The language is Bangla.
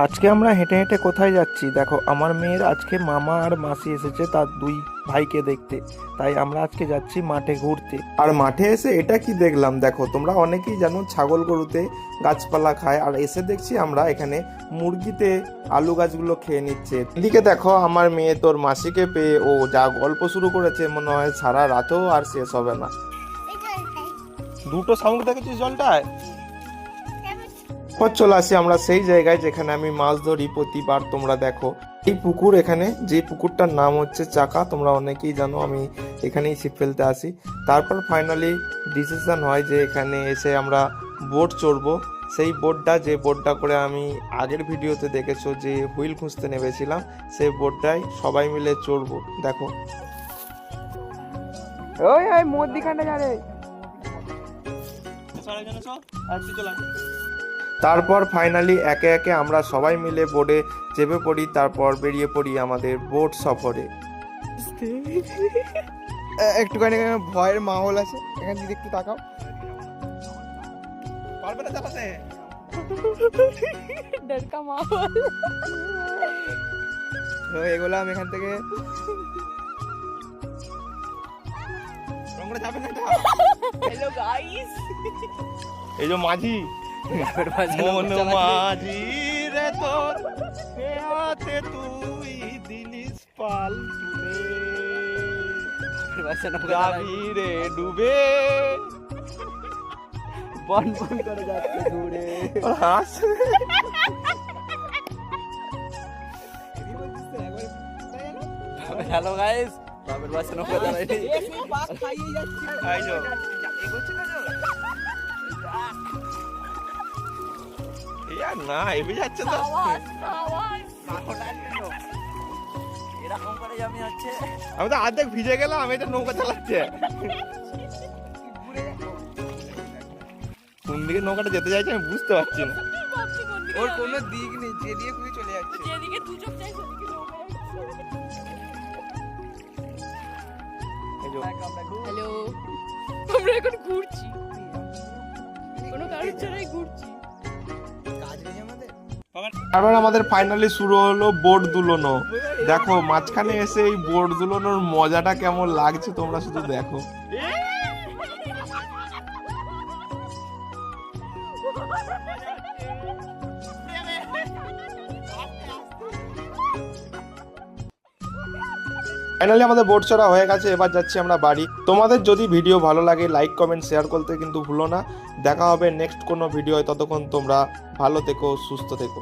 আজকে আমরা হেঁটে হেঁটে কোথায় যাচ্ছি দেখো, আমার মেয়ের আজকে মামা আর মাসি এসেছে তার দুই ভাইকে দেখতে। তাই আমরা আজকে যাচ্ছি মাঠে ঘুরতে। আর মাঠে এসে এটা কি দেখলাম দেখো, তোমরা অনেকেই জানো ছাগল গরুতে গাছপালা খায়, আর এসে দেখছি আমরা এখানে মুরগিতে আলু গাছগুলো খেয়ে নিচ্ছে। এদিকে দেখো আমার মেয়ে তোর মাসিকে পেয়ে ও যা গল্প শুরু করেছে, মনে হয় সারা রাতেও আর শেষ হবে না। দুটো শামুক দেখেছিস জলটায়। চলে আসি আমরা সেই জায়গায় যেখানে আমি মাছ ধরি প্রতিবার। তোমরা দেখো এই পুকুর, এখানে যে পুকুরটার নাম হচ্ছে চাকা, তোমরা অনেকেই জানো আমি এখানেই ছিপ ফেলতে আসি। তারপর ফাইনালি ডিসিশন হয় যে এখানে এসে আমরা বোট চড়বো। সেই বোটটা, যে বোটটা করে আমি আগের ভিডিওতে দেখেছো যে হুইল খুঁজতে নেমেছিলাম, সেই বোটটাই সবাই মিলে চড়বো। দেখো ওই ওই মধ্যিখানটা যা রে। তারপর ফাইনালি একে একে আমরা সবাই মিলে বোটে চেপে পড়ি, তারপর বেরিয়ে পড়ি আমাদের বোট সফরে। একটুখানি ভয়ের মাহল আছে, এখান থেকে একটু তাকাও। পারবে না চালাতে? ডর কা মাহল। তো এগোলাম এখান থেকে। হ্যালো গাইস, এই যে মাঝি মন মাঝি রে তোর হাতে তুই দিলিস পাল তুলে যাবি রে ডুবে। বন বন করে যাচ্ছে দূরে। হাস হ্যালো গাইস, বাবার বাসা নৌকা চালাইনি। না এবে যাচ্ছে তো। এরকম করে আমি হচ্ছে আমি তো আর্ধেক ভিজে গেলাম, আমি তো নৌকা চালাচ্ছে। কোন দিকে নৌকাটা যেতে চাইছে আমি বুঝতে পারছি না। ওর কোনো দিক নেই, যে দিয়ে খুবই চলে যাচ্ছে। যেদিকে দু চোখ চাই সেদিকে নৌকা হ্যালো, আমরা এখন ঘুরছি, কোনো কারণ ছাড়াই ঘুরছি। তারপর আমাদের ফাইনালি শুরু হলো বোট দুলোনো। দেখো মাঝখানে এসে এই বোট দুলোনোর মজাটা কেমন লাগছে তোমরা শুধু দেখো। ফাইনালি আমাদের বোট চড়া হয়ে গেছে, এবার যাচ্ছি আমরা বাড়ি। তোমাদের যদি ভিডিও ভালো লাগে লাইক কমেন্ট শেয়ার করতে কিন্তু ভুলো না। দেখা হবে নেক্সট কোনো ভিডিও, ততক্ষণ তোমরা ভালো থেকো, সুস্থ থেকো।